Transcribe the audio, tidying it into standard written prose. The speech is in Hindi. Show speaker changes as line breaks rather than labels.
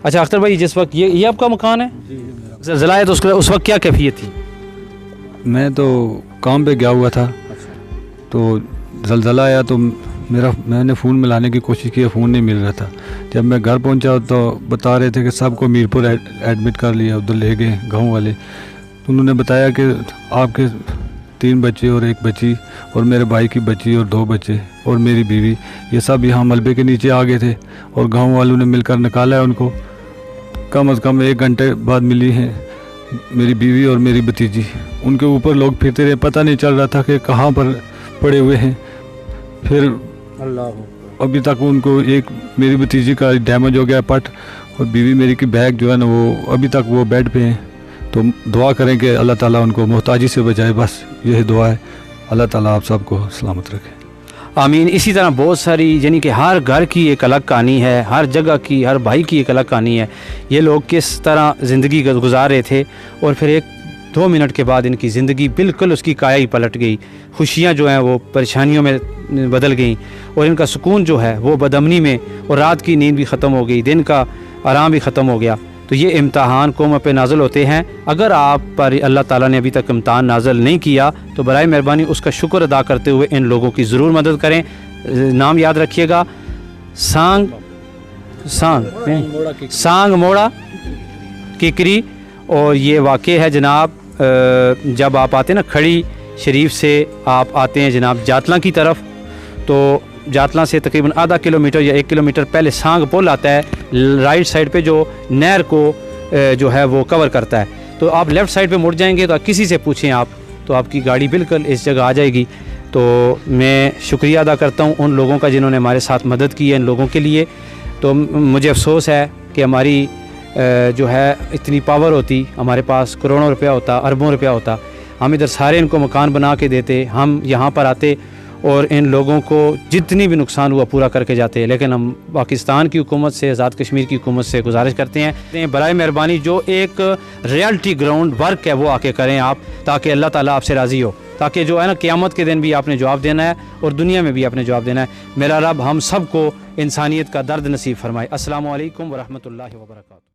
अच्छा अख्तर भाई, जिस वक्त ये आपका मकान है, ज़लज़ला आया तो उस वक्त क्या कैफियत थी?
मैं तो काम पे गया हुआ था, तो ज़लज़ला आया तो मैंने फ़ोन मिलाने की कोशिश की, फ़ोन नहीं मिल रहा था। जब मैं घर पहुंचा तो बता रहे थे कि सबको मीरपुर एडमिट कर लिया, उधर ले गए गांव वाले। तो उन्होंने बताया कि आपके 3 बच्चे और 1 बच्ची और मेरे भाई की बच्ची और 2 बच्चे और मेरी बीवी, ये सब यहाँ मलबे के नीचे आ गए थे और गाँव वालों ने मिलकर निकाला है उनको। कम से कम 1 घंटे बाद मिली हैं मेरी बीवी और मेरी भतीजी। उनके ऊपर लोग फिरते रहे, पता नहीं चल रहा था कि कहाँ पर पड़े हुए हैं। फिर अल्लाह, अभी तक उनको एक मेरी भतीजी का डैमेज हो गया पट, और बीवी मेरी की बैग जो है ना वो अभी तक वो बेड पे हैं। तो दुआ करें कि अल्लाह ताला उनको मोहताजी से बचाए, बस यही दुआ है। अल्लाह ताला आप सबको सलामत रखे,
आमीन। इसी तरह बहुत सारी, यानी कि हर घर की एक अलग कहानी है, हर जगह की, हर भाई की एक अलग कहानी है। ये लोग किस तरह ज़िंदगी गुजार रहे थे और फिर 1-2 मिनट के बाद इनकी ज़िंदगी बिल्कुल उसकी काया ही पलट गई। खुशियाँ जो हैं वो परेशानियों में बदल गई और इनका सुकून जो है वो बदअमनी में, और रात की नींद भी ख़त्म हो गई, दिन का आराम भी ख़त्म हो गया। तो ये इम्तहान कौम पे नाज़िल होते हैं। अगर आप पर अल्लाह ताला ने अभी तक इम्तहान नाज़िल नहीं किया तो बराए मेहरबानी उसका शुक्र अदा करते हुए इन लोगों की ज़रूर मदद करें। नाम याद रखिएगा, सांग मोड़ा किकरी। और ये वाक़े है जनाब, जब आप आते ना खड़ी शरीफ से आप आते हैं जनाब जातला की तरफ, तो जातला से तकरीबन आधा किलोमीटर या 1 किलोमीटर पहले सांग पुल आता है, राइट साइड पे जो नहर को जो है वो कवर करता है। तो आप लेफ़्ट साइड पे मुड़ जाएंगे तो किसी से पूछें आप, तो आपकी गाड़ी बिल्कुल इस जगह आ जाएगी। तो मैं शुक्रिया अदा करता हूँ उन लोगों का जिन्होंने हमारे साथ मदद की है। इन लोगों के लिए तो मुझे अफसोस है कि हमारी जो है इतनी पावर होती, हमारे पास करोड़ों रुपया होता, अरबों रुपया होता, हम इधर सारे इनको मकान बना के देते, हम यहाँ पर आते और इन लोगों को जितनी भी नुकसान हुआ पूरा करके जाते हैं। लेकिन हम पाकिस्तान की हुकूमत से, आज़ाद कश्मीर की हुकूमत से गुजारिश करते हैं, बराए मेहरबानी जो एक रियलिटी ग्राउंड वर्क है वो आके करें आप, ताकि अल्लाह ताला आपसे राज़ी हो, ताकि जो है ना क़यामत के दिन भी आपने जवाब देना है और दुनिया में भी आपने जवाब देना है। मेरा रब हम सब को इंसानियत का दर्द नसीब फरमाए। अस्सलामु अलैकुम व रहमतुल्लाहि व बरकातहू।